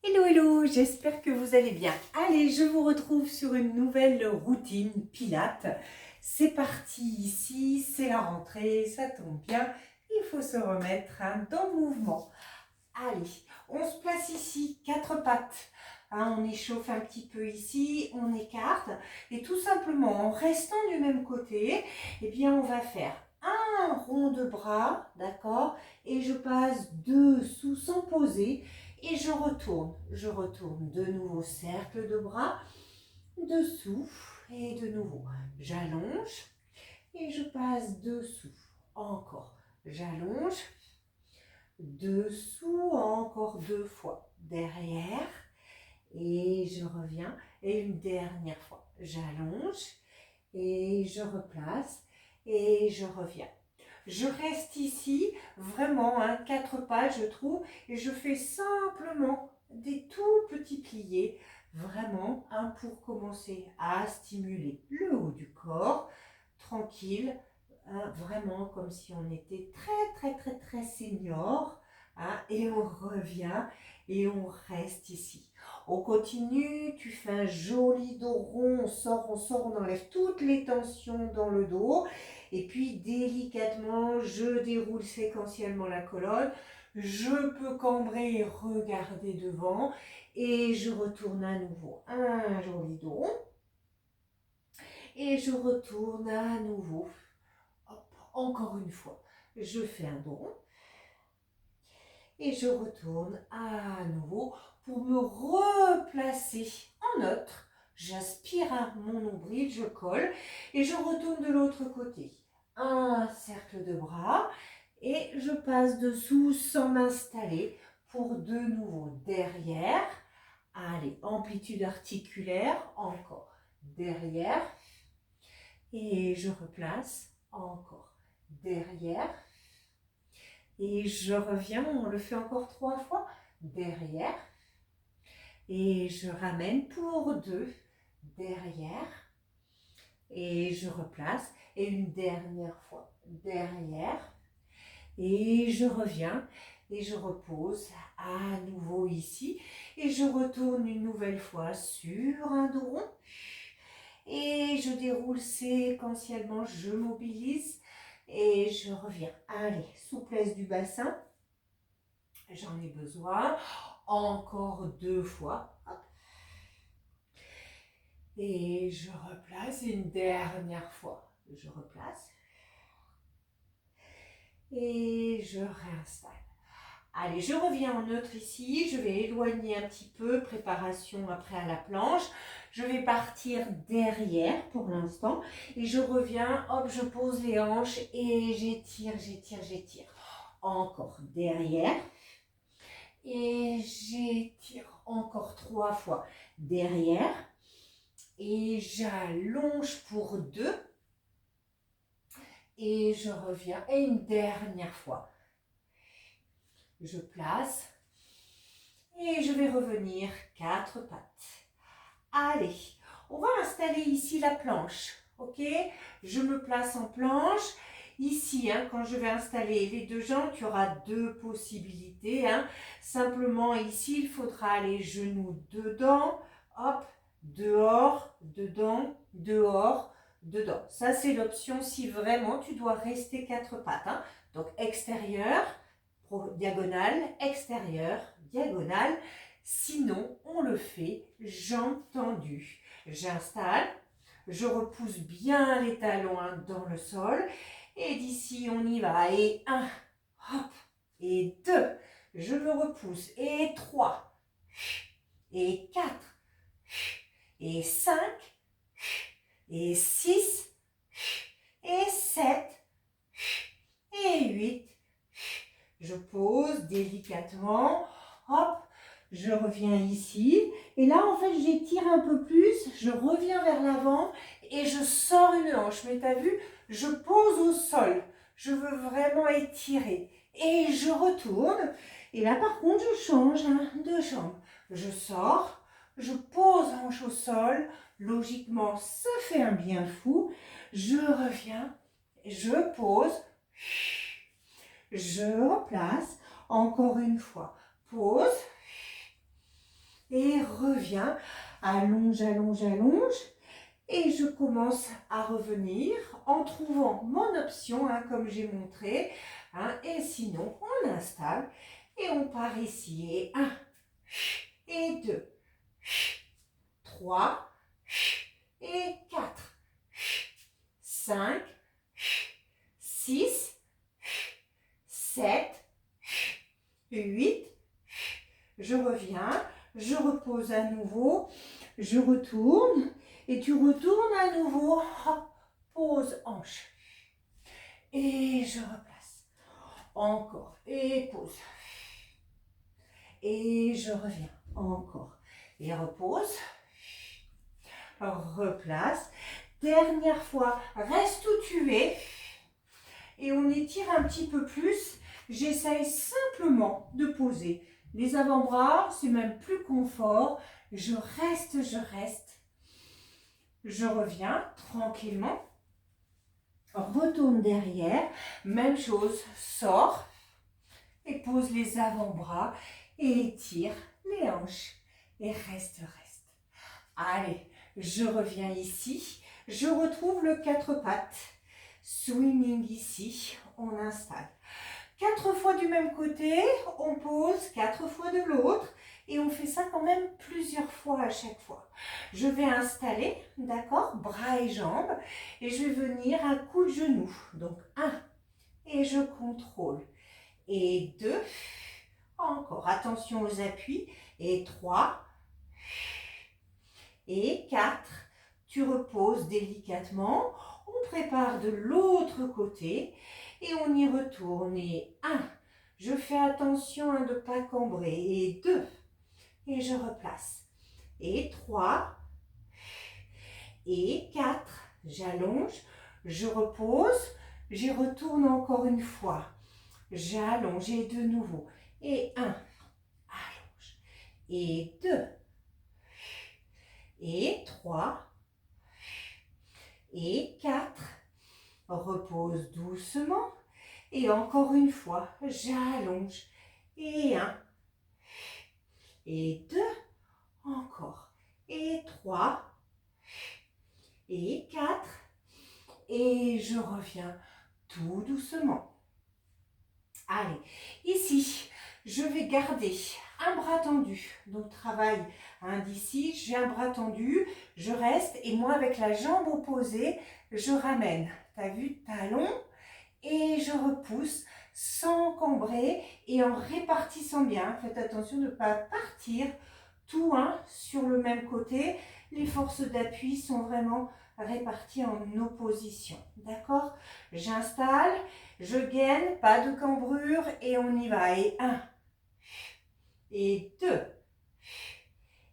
Hello, hello, j'espère que vous allez bien. Allez, je vous retrouve sur une nouvelle routine Pilates. C'est parti ici, c'est la rentrée, ça tombe bien. Il faut se remettre dans le mouvement. Allez, on se place ici, quatre pattes. On échauffe un petit peu ici, on écarte. Et tout simplement, en restant du même côté, eh bien, on va faire un rond de bras, d'accord? Et je passe dessous sans poser. Et je retourne de nouveau, cercle de bras, dessous et de nouveau. J'allonge et je passe dessous, encore. J'allonge, dessous, encore deux fois. Derrière et je reviens. Et une dernière fois. J'allonge et je replace et je reviens. Je reste ici, vraiment, quatre pas, je trouve, et je fais simplement des tout petits pliés, vraiment, pour commencer à stimuler le haut du corps, tranquille, vraiment comme si on était très senior, et on revient et on reste ici. On continue, tu fais un joli dos rond, on sort, on enlève toutes les tensions dans le dos. Et puis délicatement, je déroule séquentiellement la colonne. Je peux cambrer et regarder devant. Et je retourne à nouveau. Un joli dos rond. Et je retourne à nouveau. Hop, encore une fois. Je fais un dos rond. Et je retourne à nouveau pour me replacer en neutre. J'aspire à mon nombril, je colle et je retourne de l'autre côté. Un cercle de bras et je passe dessous sans m'installer pour de nouveau derrière. Allez, amplitude articulaire, encore derrière et je replace encore derrière. Et je reviens, on le fait encore trois fois, derrière. Et je ramène pour deux, derrière. Et je replace. Et une dernière fois, derrière. Et je reviens. Et je repose à nouveau ici. Et je retourne une nouvelle fois sur un dos rond. Et je déroule séquentiellement, je mobilise. Et je reviens. Allez, souplesse du bassin. J'en ai besoin. Encore deux fois. Hop. Et je replace une dernière fois. Je replace. Et je réinstalle. Allez, je reviens en neutre ici. Je vais éloigner un petit peu. Préparation après à la planche. Je vais partir derrière pour l'instant. Et je reviens. Hop, je pose les hanches. Et j'étire. Encore derrière. Et j'étire encore trois fois derrière et j'allonge pour deux et je reviens et une dernière fois. Je place et je vais revenir quatre pattes. Allez, on va installer ici la planche, ok? Je me place en planche. Ici, quand je vais installer les deux jambes, tu auras deux possibilités. Simplement, ici, il faudra les genoux dedans, hop, dehors, dedans, dehors, dedans. Ça, c'est l'option si vraiment tu dois rester quatre pattes. Donc, extérieur, diagonale, extérieur, diagonale. Sinon, on le fait jambes tendues. J'installe, je repousse bien les talons dans le sol. Et d'ici, on y va. Et un, hop, et deux. Je me repousse. Et trois, et quatre, et cinq, et six, et sept, et huit. Je pose délicatement. Hop, je reviens ici. Et là, en fait, j'étire un peu plus. Je reviens vers l'avant et je sors une hanche. Mais tu as vu, je pose au sol. Je veux vraiment étirer. Et je retourne. Et là, par contre, je change de jambe. Je sors, je pose hanche au sol. Logiquement, ça fait un bien fou. Je reviens, je pose. Je replace, encore une fois, pause, reviens, allonge, allonge, allonge. Et je commence à revenir en trouvant mon option, hein, comme j'ai montré. Hein, et sinon, on installe et on part ici. Et 1, et 2, 3, et 4, 5, 6, 7, 8. Je reviens, je repose à nouveau, je retourne. Et tu retournes à nouveau, hop, pose hanche. Et je replace. Encore. Et pose. Et je reviens. Encore. Et repose. Replace. Dernière fois. Reste où tu es. Et on étire un petit peu plus. J'essaye simplement de poser les avant-bras. C'est même plus confort. Je reste, je reste. Je reviens tranquillement, retourne derrière, même chose, sors et pose les avant-bras et étire les hanches et reste, reste. Allez, je reviens ici, je retrouve le 4 pattes, swimming ici, on installe. 4 fois du même côté, on pose 4 fois de l'autre. Et on fait ça quand même plusieurs fois à chaque fois. Je vais installer, d'accord, bras et jambes. Et je vais venir un coup de genou. Donc 1. Et je contrôle. Et 2. Encore. Attention aux appuis. Et 3. Et 4. Tu reposes délicatement. On prépare de l'autre côté. Et on y retourne. Et 1. Je fais attention de ne pas cambrer. Et 2. Et je replace. Et 3. Et 4. J'allonge. Je repose. J'y retourne encore une fois. J'allonge. Et de nouveau. Et 1. Allonge. Et 2. Et 3. Et 4. Repose doucement. Et encore une fois. J'allonge. Et 1. Et 2. Encore. Et 3. Et 4. Et je reviens tout doucement. Allez, ici, je vais garder un bras tendu. Donc, travail d'ici, j'ai un bras tendu, je reste et moi, avec la jambe opposée, je ramène. Tu as vu, talon et je repousse sans cambrer et en répartissant bien. Faites attention de ne pas partir tout sur le même côté. Les forces d'appui sont vraiment réparties en opposition. D'accord? J'installe, je gaine, pas de cambrure et on y va. Et 1, et 2,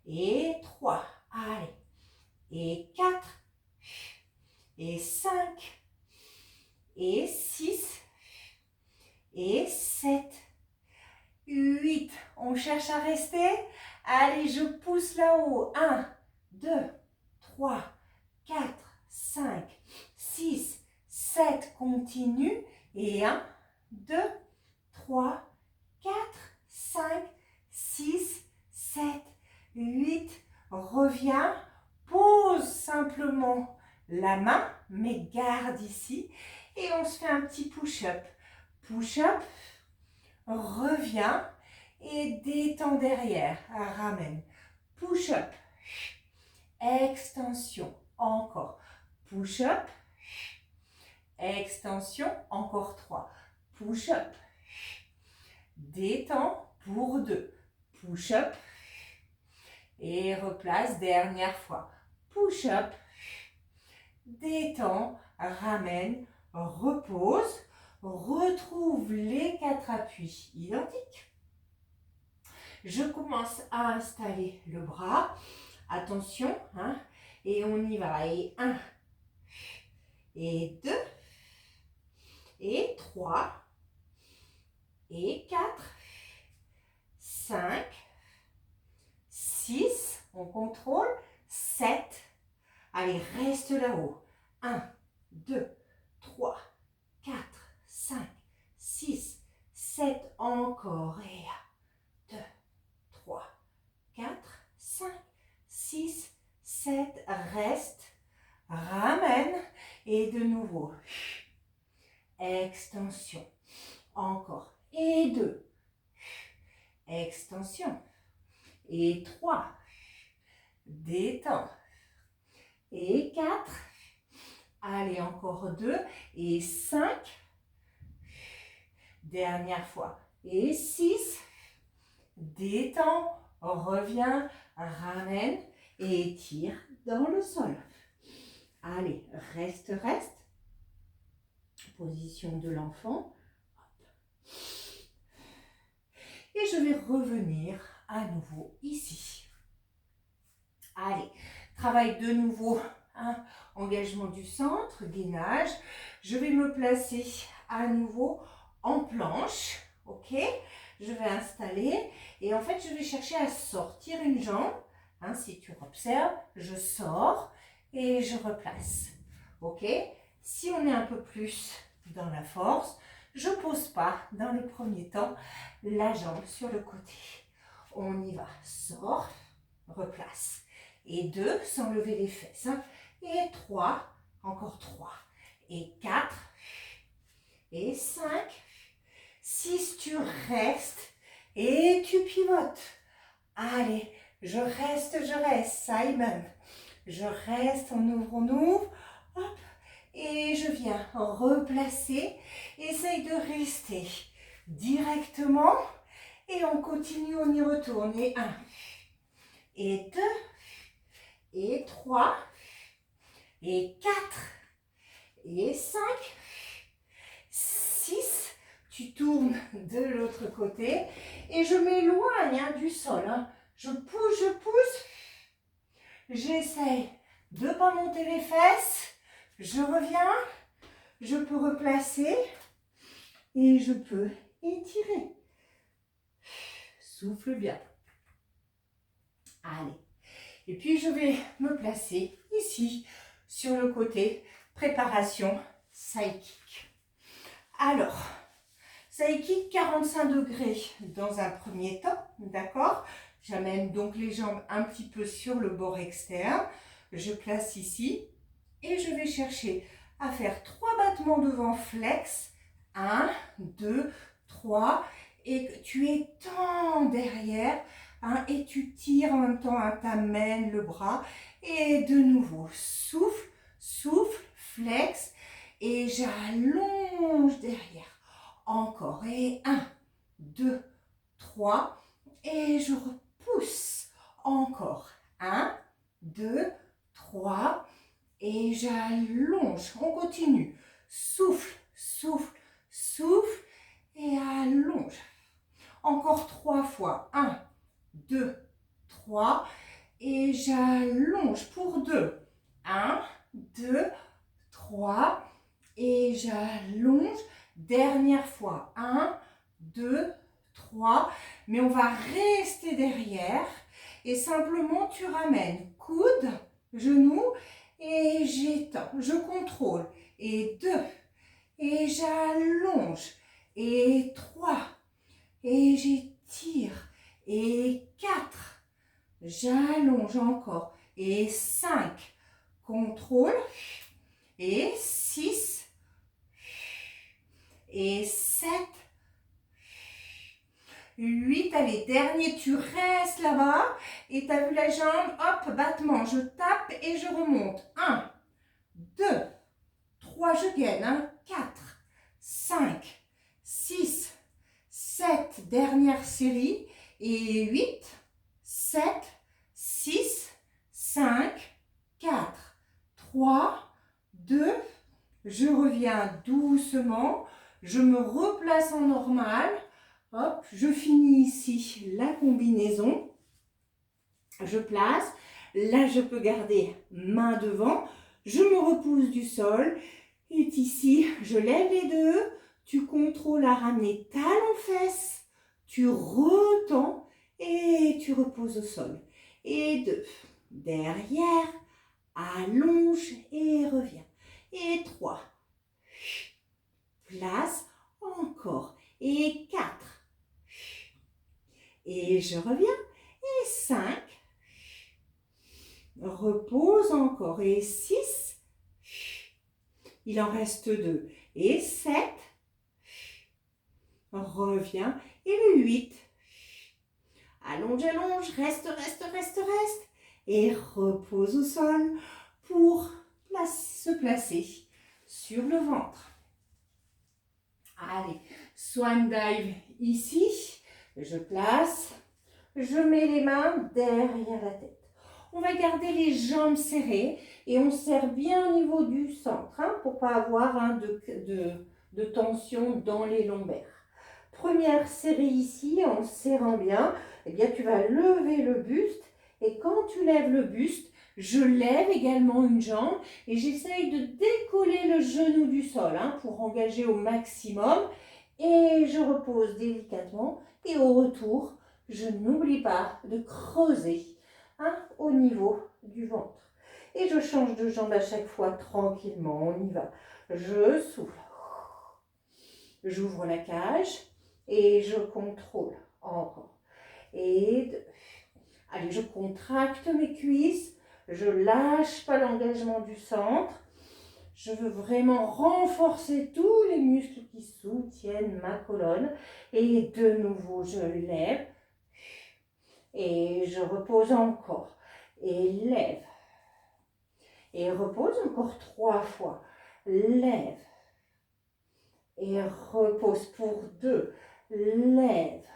et 3, allez, et 4, et 5, et 6, et 7, 8. On cherche à rester. Allez, je pousse là-haut. 1, 2, 3, 4, 5, 6, 7. Continue. Et 1, 2, 3, 4, 5, 6, 7, 8. Reviens. Pose simplement la main, mais garde ici. Et on se fait un petit push-up. Push-up. Reviens. Et détends derrière. Ramène. Push-up. Extension. Encore. Push-up. Extension. Encore 3. Push-up. Détends pour 2. Push-up. Et replace. Dernière fois. Push-up. Détends. Ramène. Repose. Retrouve les 4 appuis identiques. Je commence à installer le bras. Attention, et on y va. Et 1, et 2, et 3, et 4, 5, 6, on contrôle, 7. Allez, reste là-haut. 1, 2, 3, 4, 5, 6, 7, encore. Et 1, 2, 3, 4, 5, reste, ramène et de nouveau. Extension. Encore. Et 2. Extension. Et 3. Détends. Et 4. Allez, encore 2. Et 5. Dernière fois. Et 6. Détends. Reviens. Ramène. Et tire dans le sol. Allez, reste. Position de l'enfant. Et je vais revenir à nouveau ici. Allez, travaille de nouveau, engagement du centre, gainage. Je vais me placer à nouveau en planche, ok? Je vais installer et en fait, je vais chercher à sortir une jambe. Si tu observes, je sors et je replace, ok? Si on est un peu plus dans la force, je ne pose pas dans le premier temps la jambe sur le côté. On y va. Sors, replace. Et 2, sans lever les fesses. Et 3, encore 3. Et 4. Et 5. 6, tu restes. Et tu pivotes. Allez, je reste. Simon. Je reste, on ouvre. Hop. Et je viens replacer. Essaye de rester directement. Et on continue, on y retourne. Et 1. Et 2. Et 3. Et 4. Et 5. 6. Tu tournes de l'autre côté. Et je m'éloigne du sol. Je pousse. J'essaye de ne pas monter les fesses. Je reviens, je peux replacer et je peux étirer. Souffle bien. Allez. Et puis je vais me placer ici, sur le côté, préparation side kick. Alors, side kick 45 degrés dans un premier temps, d'accord? J'amène donc les jambes un petit peu sur le bord externe. Je place ici. Et je vais chercher à faire 3 battements devant flex. 1, 2, 3. Et tu étends derrière. Et tu tires en même temps. Tu amènes le bras. Et de nouveau, souffle, flex. Et j'allonge derrière. Encore. Et 1, 2, 3. Et je repousse. Encore. 1, 2, 3. Et j'allonge. On continue. Souffle. Et allonge. Encore 3 fois. 1, 2, 3. Et j'allonge pour 2. 1, 2, 3. Et j'allonge. Dernière fois. 1, 2, 3. Mais on va rester derrière. Et simplement, tu ramènes coude, genou. Et j'étends, je contrôle. Et 2. Et j'allonge. Et 3. Et j'étire. Et 4. J'allonge encore. Et 5. Contrôle. Et 6. Et 7. 8, allez, dernier, tu restes là-bas et tu as vu la jambe, hop, battement, je tape et je remonte. 1, 2, 3, je gaine, 4, 5, 6, 7, dernière série et 8, 7, 6, 5, 4, 3, 2, je reviens doucement, je me replace en normal. Hop, je finis ici la combinaison. Je place. Là, je peux garder main devant. Je me repousse du sol. Et ici, je lève les deux. Tu contrôles à ramener talon-fesse. Tu retends et tu reposes au sol. Et 2. Derrière, allonge et reviens. Et 3. Place. Encore. Et 4. Et je reviens. Et 5. repose encore. Et 6, il en reste 2. Et 7, reviens. Et le 8, allonge, allonge, reste, reste, reste, reste. Et repose au sol pour se placer sur le ventre. Allez, Swan Dive ici. Je place, je mets les mains derrière la tête. On va garder les jambes serrées et on serre bien au niveau du centre pour ne pas avoir de tension dans les lombaires. Première série ici, en serrant bien, eh bien, tu vas lever le buste et quand tu lèves le buste, je lève également une jambe et j'essaye de décoller le genou du sol pour engager au maximum et je repose délicatement et au retour, je n'oublie pas de creuser au niveau du ventre. Et je change de jambe à chaque fois tranquillement, on y va. Je souffle. J'ouvre la cage et je contrôle encore. Et 2. Allez, je contracte mes cuisses. Je lâche pas l'engagement du centre. Je veux vraiment renforcer tous les muscles qui soutiennent ma colonne. Et de nouveau, je lève. Et je repose encore. Et lève. Et repose encore 3 fois. Lève. Et repose pour 2. Lève.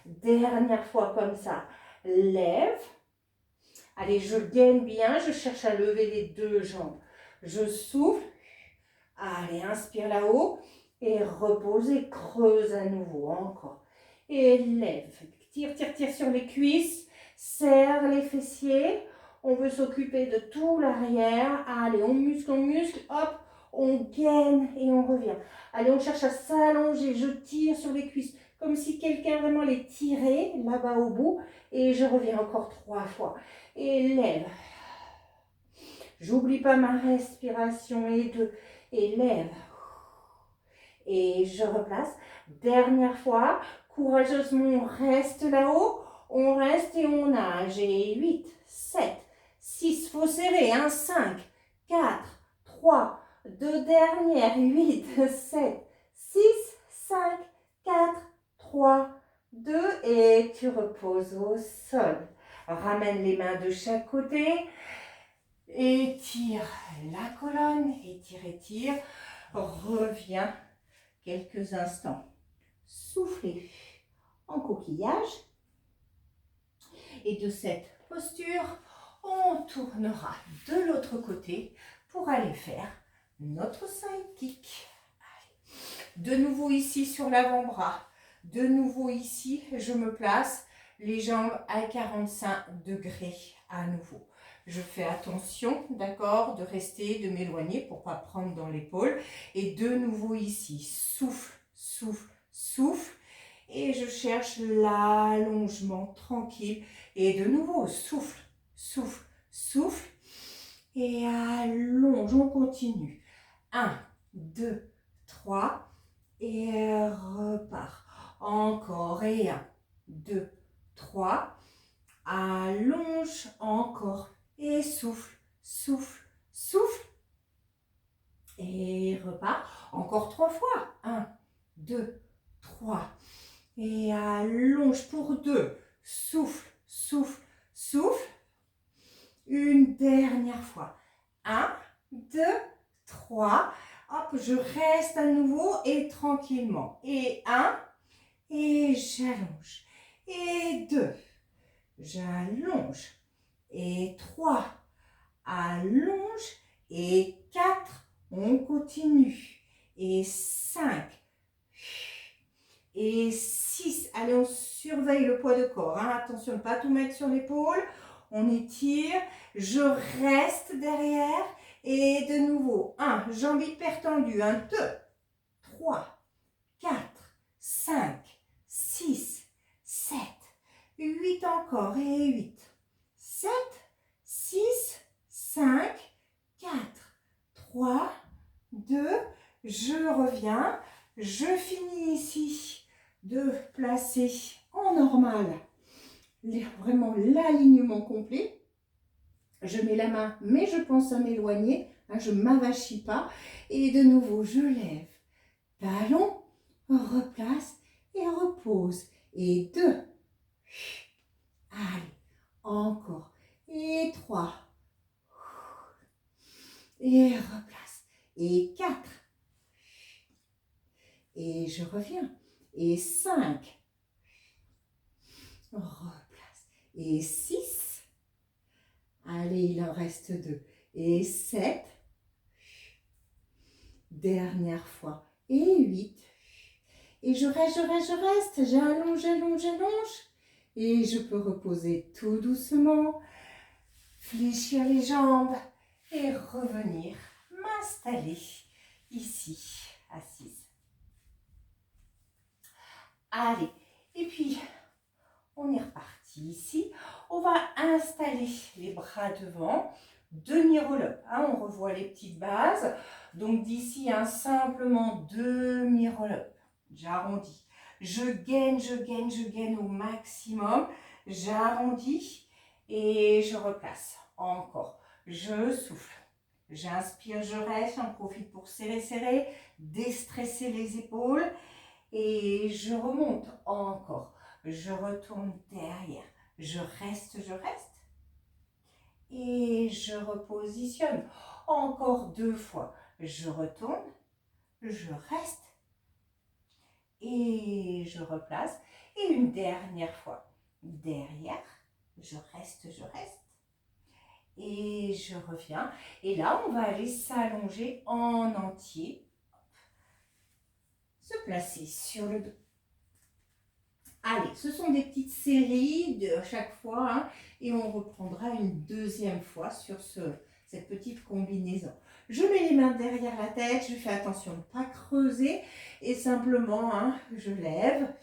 Dernière fois comme ça. Lève. Allez, je gaine bien. Je cherche à lever les 2 jambes. Je souffle. Allez, inspire là-haut. Et repose et creuse à nouveau. Encore. Et lève. Tire, tire, tire sur les cuisses. Serre les fessiers. On veut s'occuper de tout l'arrière. Allez, on muscle, hop, on gaine et on revient. Allez, on cherche à s'allonger. Je tire sur les cuisses comme si quelqu'un vraiment les tirait là-bas au bout. Et je reviens encore 3 fois. Et lève. J'oublie pas ma respiration. Et 2. Et lève. Et je replace. Dernière fois. Courageusement, on reste là-haut. On reste et on nage. Et 8, 7, 6, faut serrer, 5, 4, 3, 2 dernières, 8, 7, 6, 5, 4, 3, 2 et tu reposes au sol. Ramène les mains de chaque côté, étire la colonne, étire, reviens quelques instants. Soufflez en coquillage et de cette posture, on tournera de l'autre côté pour aller faire notre side kick. Allez. De nouveau ici sur l'avant-bras. De nouveau ici, je me place, les jambes à 45 degrés à nouveau. Je fais attention, d'accord, de rester, de m'éloigner pour ne pas prendre dans l'épaule. Et de nouveau ici, souffle, souffle, souffle. Et je cherche l'allongement tranquille. Et de nouveau, souffle, souffle, souffle. Et allonge, on continue. 1, 2, 3. Et repart. Encore. Et 1, 2, 3. Allonge encore. Et souffle, souffle, souffle. Et repart. Encore 3 fois. 1, 2, 3. Et allonge pour 2. Souffle, souffle, souffle. Une dernière fois. 1, 2, 3. Hop, je reste à nouveau et tranquillement. Et 1, et j'allonge. Et 2, j'allonge. Et 3, allonge. Et 4, on continue. Et 5, et 6. Allez, on surveille le poids de corps. Attention, ne pas tout mettre sur l'épaule. On étire. Je reste derrière. Et de nouveau, 1, jambes hyper tendues. 1, 2, 3, 4, 5, 6, 7, 8 encore. Et 8, 7, 6, 5, 4, 3, 2, je reviens. Je finis ici de placer en normal vraiment l'alignement complet. Je mets la main, mais je pense à m'éloigner. Hein, je ne m'avachis pas. Et de nouveau, je lève. Talon, replace et repose. Et 2. Allez, encore. Et 3. Et replace. Et 4. Et je reviens. Et 5. Replace. Et 6. Allez, il en reste 2. Et 7. Dernière fois. Et 8. Et je reste, je reste, je reste. J'allonge, j'allonge, j'allonge. Et je peux reposer tout doucement. Fléchir les jambes. Et revenir m'installer ici, assise. Allez, et puis on est reparti ici. On va installer les bras devant, demi-roll-up. Hein, on revoit les petites bases. Donc d'ici, simplement demi-roll-up. J'arrondis. Je gaine, je gaine, je gaine au maximum. J'arrondis et je replace. Encore. Je souffle. J'inspire, je reste. J'en profite pour serrer, serrer. Déstresser les épaules. Et je remonte encore. Je retourne derrière. Je reste, je reste. Et je repositionne. Encore 2 fois. Je retourne. Je reste. Et je replace. Et une dernière fois. Derrière. Je reste, je reste. Et je reviens. Et là, on va aller s'allonger en entier. Se placer sur le dos. Allez, ce sont des petites séries de chaque fois. Hein, et on reprendra une deuxième fois sur cette petite combinaison. Je mets les mains derrière la tête. Je fais attention de ne pas creuser. Et simplement, hein, je lève.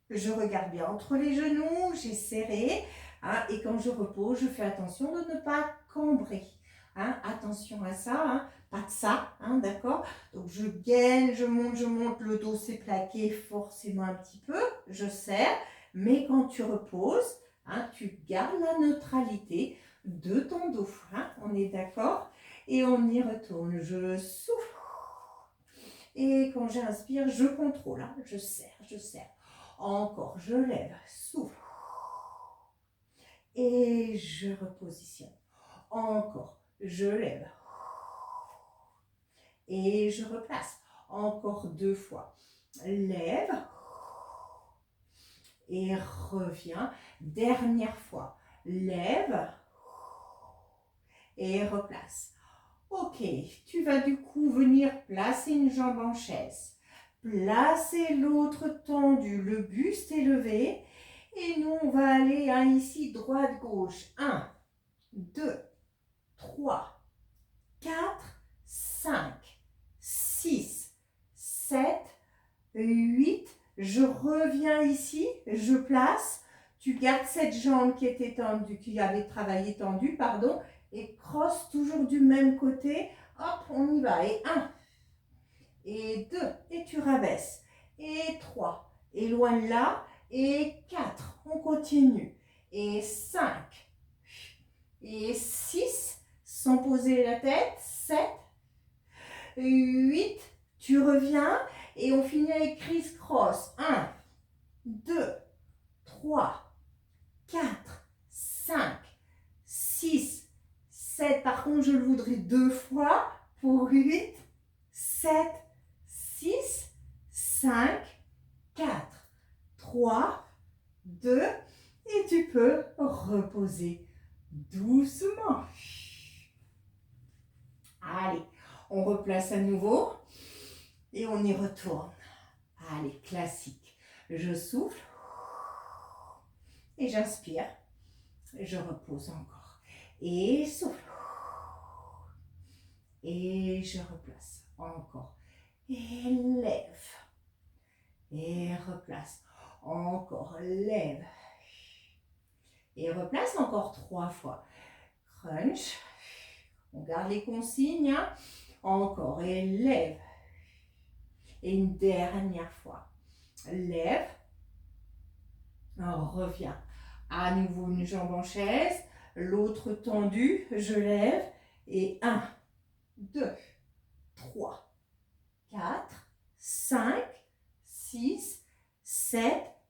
Je regarde bien entre les genoux. J'ai serré. Hein, et quand je repose, je fais attention de ne pas cambrer. Hein, attention à ça, hein, pas de ça, hein, d'accord? Donc je gaine, je monte, le dos s'est plaqué forcément un petit peu, je serre, mais quand tu reposes, hein, tu gardes la neutralité de ton dos, hein, on est d'accord? Et on y retourne, je souffle, et quand j'inspire, je contrôle, hein, je serre, encore, je lève, souffle, et je repositionne, encore, je lève, et je replace. Encore 2 fois. Lève. Et reviens. Dernière fois. Lève. Et replace. Ok, tu vas du coup venir placer une jambe en chaise. Placer l'autre tendue, le buste élevé. Et nous, on va aller ici, droite-gauche. 1, 2, 3, 4, 5, 6, 7, 8. Je reviens ici, je place. Tu gardes cette jambe qui était tendue, qui avait travaillé tendue, pardon, et crosse toujours du même côté. Hop, on y va. Et 1, et 2, et tu rabaisses. Et 3, éloigne là. Et 4, on continue. Et 5, et 6, sans poser la tête. 7, 8, tu reviens et on finit avec criss-cross. 1, 2, 3, 4, 5, 6, 7. Par contre, je le voudrais 2 fois pour 8, 7, 6, 5, 4, 3, 2. Et tu peux reposer doucement. Allez, on replace à nouveau et on y retourne. Allez, classique. Je souffle et j'inspire. Je repose encore. Et souffle. Et je replace encore. Et lève. Et replace. Encore, lève. Et replace encore 3 fois. Crunch. On garde les consignes. Hein. Encore, et lève. Et une dernière fois. Lève. On revient. À nouveau une jambe en chaise. L'autre tendu, je lève. Et 1, 2, 3, 4, 5, 6, 7.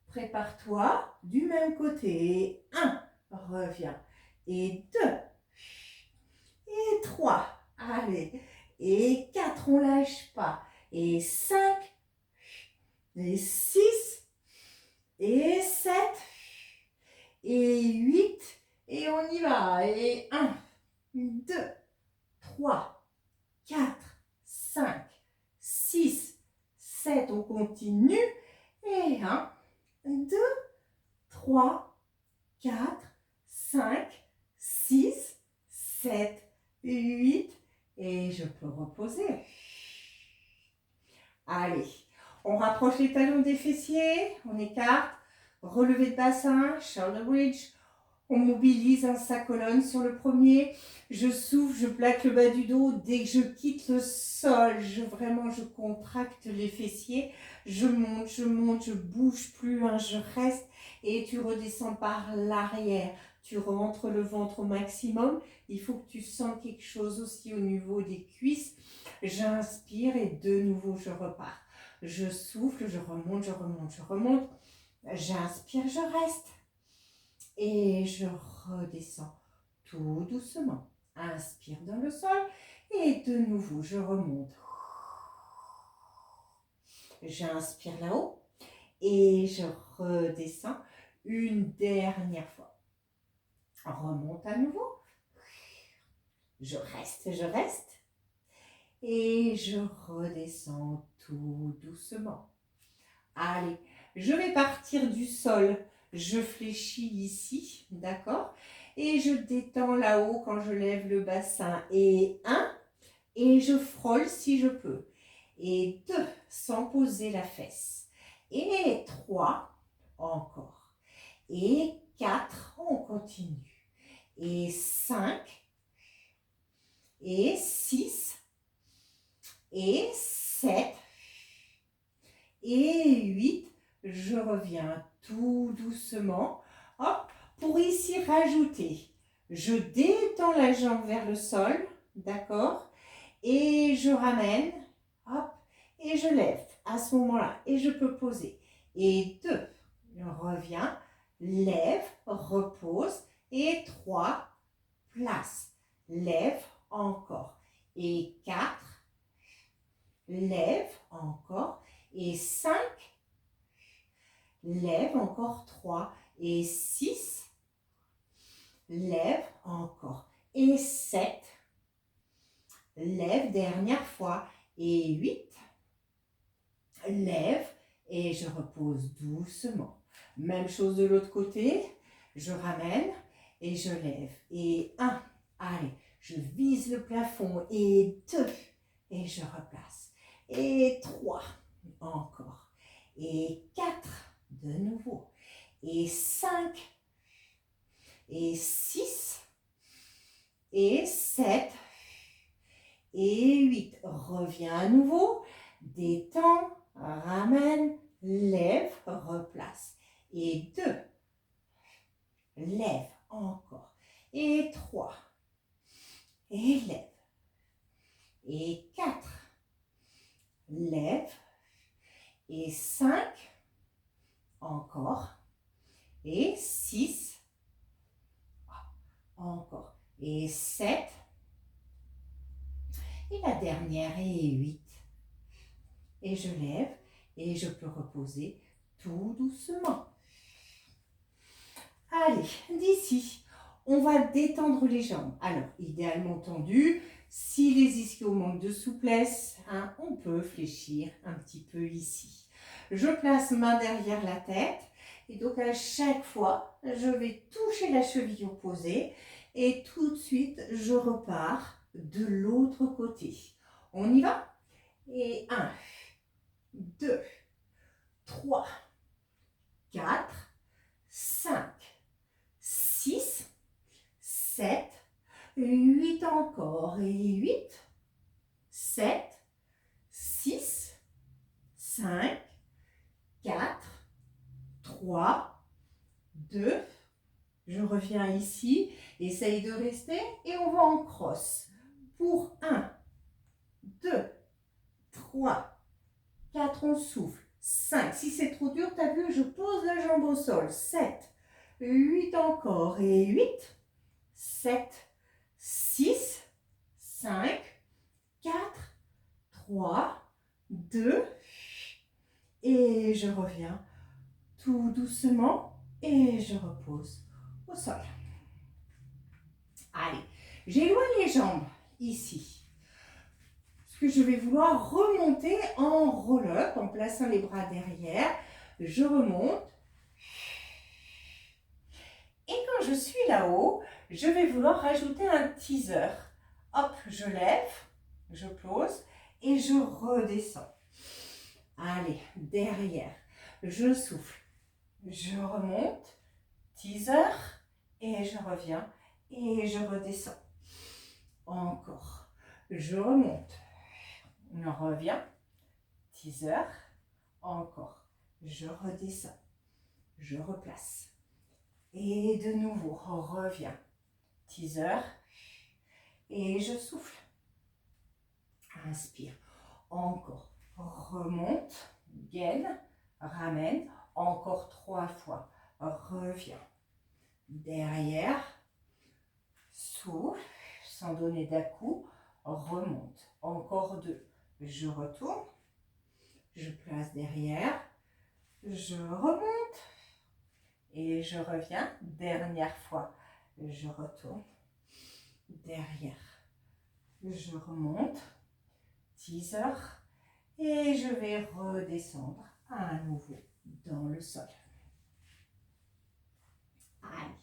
Prépare-toi du même côté. 1, reviens. Et 2, et 3. Allez. Et 4, on lâche pas. Et 5, et 6, et 7, et 8. Et on y va. Et 1, 2, 3, 4, 5, 6, 7. On continue. Et 1, 2, 3, 4, 5, 6, 7, 8. Et je peux reposer. Allez, on rapproche les talons des fessiers, on écarte, relevé de bassin, shoulder bridge. On mobilise sa colonne sur le premier. Je souffle, je plaque le bas du dos. Dès que je quitte le sol, vraiment je contracte les fessiers. Je monte, je bouge plus, hein, je reste. Et tu redescends par l'arrière. Tu rentres le ventre au maximum. Il faut que tu sentes quelque chose aussi au niveau des cuisses. J'inspire et de nouveau je repars. Je souffle, je remonte, je remonte, je remonte. J'inspire, je reste. Et je redescends tout doucement. Inspire dans le sol et de nouveau je remonte. J'inspire là-haut et je redescends une dernière fois. Remonte à nouveau. Je reste et je redescends tout doucement. Allez, je vais partir du sol. Je fléchis ici, d'accord? Et je détends là-haut quand je lève le bassin. Et 1, et je frôle si je peux. Et 2, sans poser la fesse. Et 3, encore. Et 4, on continue. Et 5, et 6, et 7, et 8. Je reviens tout doucement. Hop, pour ici rajouter, je détends la jambe vers le sol, d'accord? Et je ramène, hop, et je lève à ce moment-là. Et je peux poser. Et 2, je reviens, lève, repose. Et 3, place, lève, encore. Et 4, lève, encore. Et 5, lève, encore 3. Et 6, lève, encore. Et 7, lève, dernière fois. Et 8, lève, et je repose doucement. Même chose de l'autre côté. Je ramène et je lève. Et 1, allez, je vise le plafond. Et 2, et je replace. Et 3, encore. Et 4, de nouveau. Et 5, et 6, et 7, et 8. Reviens à nouveau. Détends, ramène, lève, replace. Et 2, lève, encore. Et 3, et lève. Et 4, lève. Et 5, encore. Et 6, encore. Et 7, et la dernière, et 8. Et je lève, et je peux reposer tout doucement. Allez, d'ici, on va détendre les jambes. Alors, idéalement tendues. Si les ischios manquent de souplesse, hein, on peut fléchir un petit peu ici. Je place main derrière la tête. Et donc, à chaque fois, je vais toucher la cheville opposée. Et tout de suite, je repars de l'autre côté. On y va? Et 1, 2, 3, 4, 5, 6, 7, 8 encore. Et 8, 7, 6, 5, 4, 3, 2, Je reviens ici, essaye de rester et on va en cross. Pour 1, 2, 3, 4, on souffle. 5, si c'est trop dur, tu as vu, je pose la jambe au sol. 7, 8 encore et 8, 7, 6, 5, 4, 3, 2, et je reviens tout doucement et je repose au sol. Allez, j'éloigne les jambes ici. Parce que je vais vouloir remonter en roll-up en plaçant les bras derrière. Je remonte. Et quand je suis là-haut, je vais vouloir rajouter un teaser. Hop, je lève, je pose et je redescends. Allez, derrière, je souffle, je remonte, teaser, et je reviens, et je redescends. Encore, je remonte, on revient, teaser, encore, je redescends, je replace. Et de nouveau, on revient, teaser, et je souffle. Inspire, encore, remonte, gaine, ramène, encore 3 fois, reviens. Derrière, souffle, sans donner d'à-coup, remonte, encore 2. Je retourne, je place derrière, je remonte et je reviens. Dernière fois, je retourne, derrière, je remonte, teaser, et je vais redescendre à nouveau dans le sol. Allez.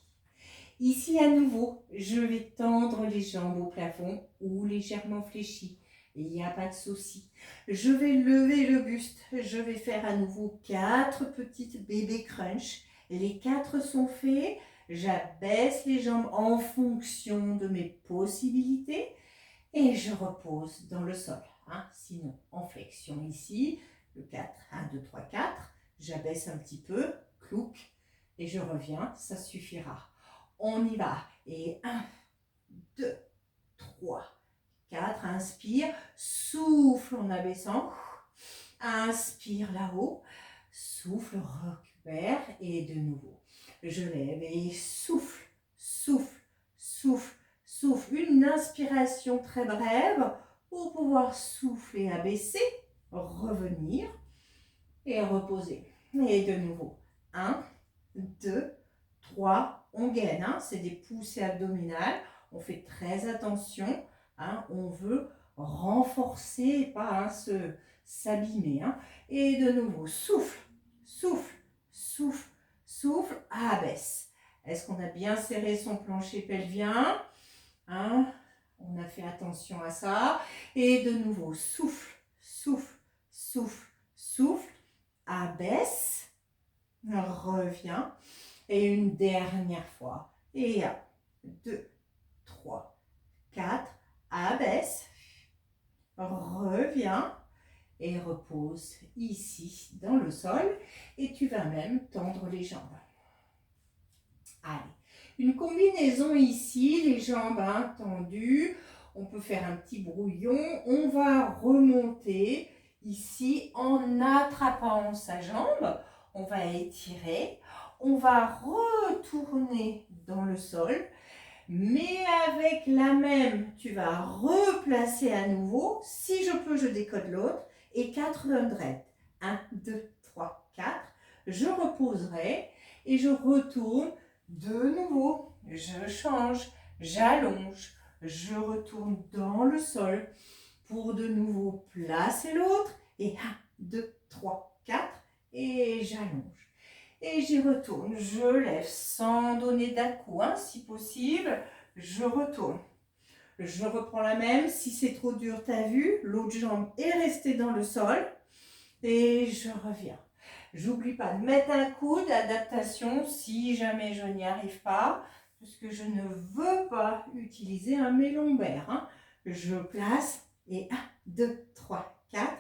Ici à nouveau, je vais tendre les jambes au plafond ou légèrement fléchies. Il n'y a pas de souci. Je vais lever le buste. Je vais faire à nouveau 4 petites bébés crunch. Les 4 sont faits. J'abaisse les jambes en fonction de mes possibilités. Et je repose dans le sol. Sinon, en flexion ici, le 4, 1, 2, 3, 4. J'abaisse un petit peu, clouc, et je reviens, ça suffira. On y va. Et 1, 2, 3, 4. Inspire, souffle en abaissant. Inspire là-haut, souffle, récupère, et de nouveau. Je lève et souffle, souffle, souffle. Souffle, une inspiration très brève pour pouvoir souffler, abaisser, revenir et reposer. Et de nouveau, 1, 2, 3, on gaine, c'est des poussées abdominales, on fait très attention, on veut renforcer, pas s'abîmer. Et de nouveau, souffle, souffle, souffle, souffle, abaisse. Est-ce qu'on a bien serré son plancher pelvien ? On a fait attention à ça. Et de nouveau, souffle, souffle, souffle, souffle, abaisse, reviens. Et une dernière fois. Et 1, 2, 3, 4, abaisse, reviens et repose ici dans le sol. Et tu vas même tendre les jambes. Allez. Une combinaison ici, les jambes tendues. On peut faire un petit brouillon. On va remonter ici en attrapant sa jambe. On va étirer. On va retourner dans le sol. Mais avec la même, tu vas replacer à nouveau. Si je peux, je décode l'autre. Et 400. 1, 2, 3, 4. Je reposerai et je retourne. De nouveau, je change, j'allonge, je retourne dans le sol pour de nouveau placer l'autre. Et 1, 2, 3, 4 et j'allonge. Et j'y retourne, je lève sans donner d'à-coup, si possible, je retourne. Je reprends la même, si c'est trop dur, tu as vu, l'autre jambe est restée dans le sol et je reviens. J'oublie pas de mettre un coude d'adaptation si jamais je n'y arrive pas, parce que je ne veux pas utiliser un mes lombaires. Je place et 1, 2, 3, 4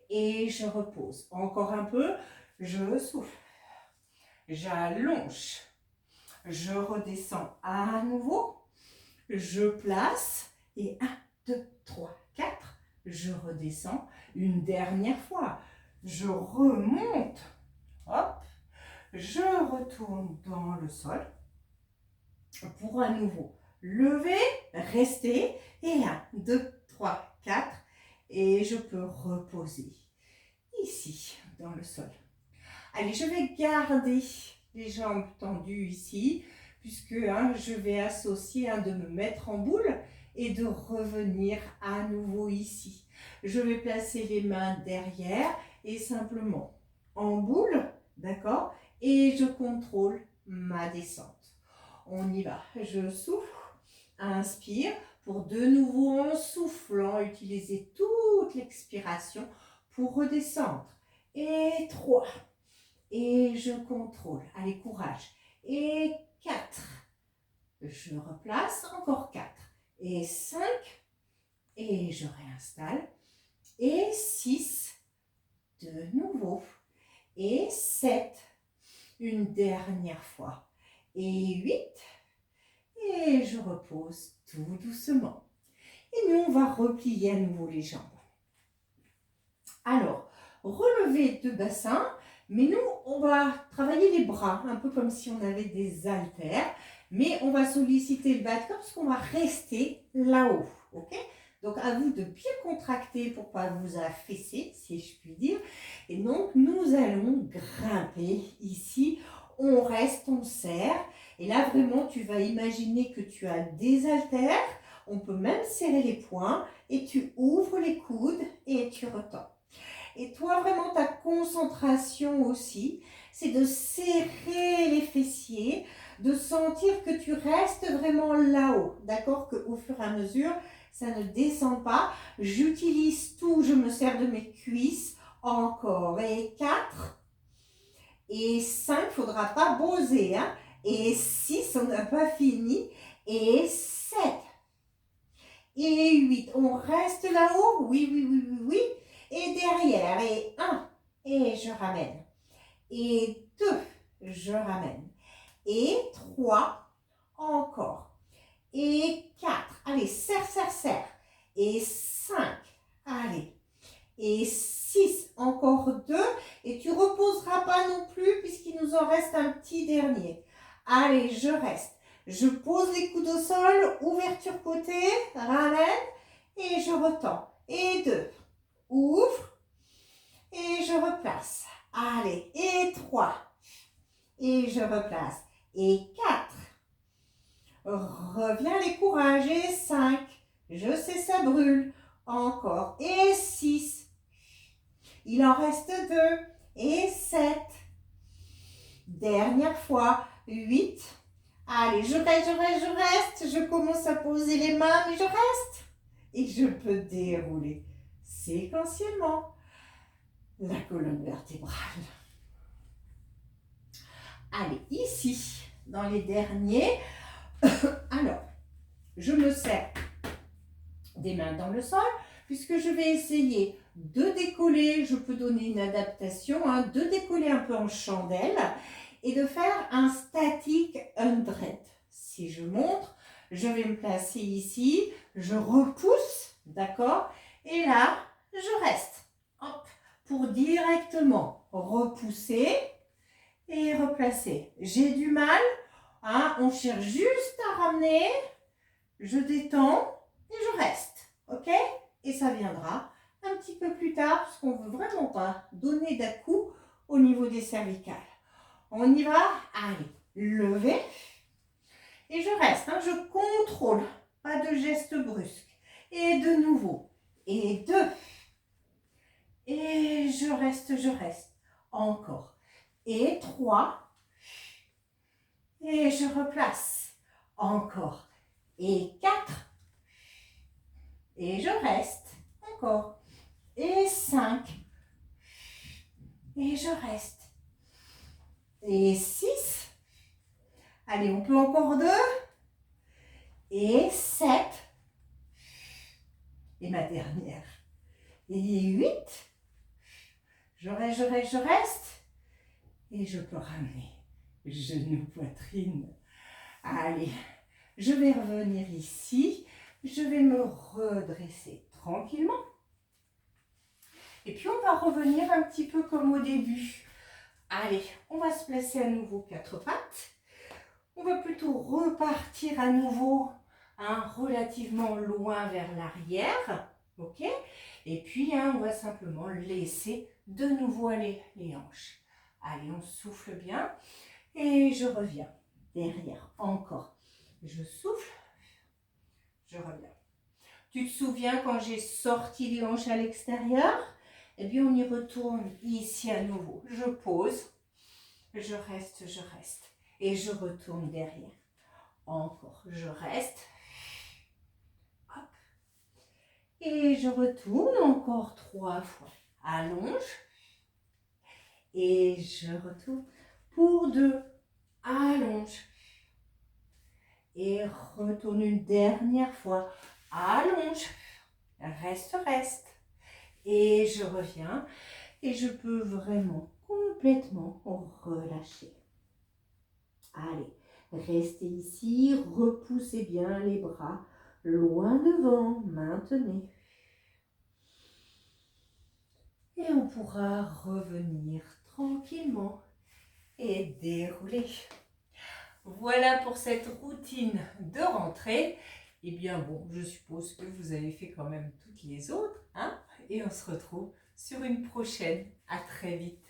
et je repose. Encore un peu, je souffle, j'allonge, Je redescends à nouveau. Je place. Et 1, 2, 3, 4. Je redescends une dernière fois. Je remonte. Hop. Je retourne dans le sol. Pour à nouveau lever, rester. Et 1, 2, 3, 4. Et je peux reposer ici, dans le sol. Allez, je vais garder les jambes tendues ici, puisque je vais associer de me mettre en boule et de revenir à nouveau ici. Je vais placer les mains derrière et simplement en boule, d'accord? Et je contrôle ma descente. On y va. Je souffle, inspire, pour de nouveau en soufflant, utiliser toute l'expiration pour redescendre. Et 3. Et je contrôle. Allez, courage. Et 4. Je replace. Encore 4. Et 5. Et je réinstalle. Et 6. De nouveau. Et 7. Une dernière fois. Et 8. Et je repose tout doucement. Et nous, on va replier à nouveau les jambes. Alors, relever deux bassins, mais nous, on va travailler les bras, un peu comme si on avait des haltères, mais on va solliciter le bas de corps parce qu'on va rester là-haut, ok? Donc, à vous de bien contracter pour ne pas vous affaisser, si je puis dire. Et donc, nous allons grimper ici. On reste, on serre. Et là, vraiment, tu vas imaginer que tu as des haltères. On peut même serrer les poings. Et tu ouvres les coudes et tu retends. Et toi, vraiment, ta concentration aussi, c'est de serrer les fessiers, de sentir que tu restes vraiment là-haut. D'accord? Qu'au fur et à mesure, ça ne descend pas. J'utilise tout, je me sers de mes cuisses. Encore. Et 4. Et 5, il ne faudra pas poser. Et 6, on n'a pas fini. Et 7. Et 8. On reste là-haut. Oui, oui, oui, oui, oui. Et derrière. Et 1. Et je ramène. Et 2. Je ramène. Et 3. Encore. Et 4. Allez, serre, serre, serre. Et 5. Allez. Et 6. Encore 2. Et tu ne reposeras pas non plus puisqu'il nous en reste un petit dernier. Allez, je reste. Je pose les coudes au sol. Ouverture côté. Ramène. Et je retends. Et 2. Ouvre. Et je replace. Allez. Et 3. Et je replace. Et 4. Reviens les courages. Et 5. Je sais, ça brûle. Encore. Et 6. Il en reste 2. Et 7. Dernière fois. 8. Allez, je reste, je reste, je reste. Je commence à poser les mains, mais je reste. Et je peux dérouler séquentiellement la colonne vertébrale. Allez, ici, dans les derniers. Alors, je me sers des mains dans le sol, puisque je vais essayer de décoller, je peux donner une adaptation, de décoller un peu en chandelle et de faire un static 100. Si je montre, je vais me placer ici, je repousse, d'accord? Et là, je reste. Hop, pour directement repousser et replacer. J'ai du mal, on cherche juste à ramener, je détends et je reste, ok? Et ça viendra un petit peu plus tard, parce qu'on ne veut vraiment pas donner d'à-coups au niveau des cervicales. On y va? Allez, lever. Et je reste, je contrôle, pas de geste brusque. Et de nouveau, et 2. Et je reste, encore. Et 3. Et je replace, encore. Et 4. Et je reste, encore. Et 5. Et je reste. Et 6. Allez, on peut encore 2. Et 7. Et ma dernière. Et 8. Je reste, je reste, je reste. Et je peux ramener. Genou, poitrine. Allez, je vais revenir ici. Je vais me redresser tranquillement. Et puis, on va revenir un petit peu comme au début. Allez, on va se placer à nouveau quatre pattes. On va plutôt repartir à nouveau relativement loin vers l'arrière. Ok? Et puis, on va simplement laisser de nouveau aller les hanches. Allez, on souffle bien. Et je reviens. Derrière, encore. Je souffle. Je reviens. Tu te souviens quand j'ai sorti les hanches à l'extérieur? Eh bien, on y retourne ici à nouveau. Je pose. Je reste, je reste. Et je retourne derrière. Encore, je reste. Hop. Et je retourne encore 3 fois. Allonge. Et je retourne pour 2. Allonge. Et retourne une dernière fois. Allonge. Reste, reste. Et je reviens. Et je peux vraiment complètement relâcher. Allez, restez ici. Repoussez bien les bras loin devant. Maintenez. Et on pourra revenir tranquillement et dérouler. Voilà pour cette routine de rentrée. Eh bien bon, je suppose que vous avez fait quand même toutes les autres, hein? Et on se retrouve sur une prochaine. À très vite.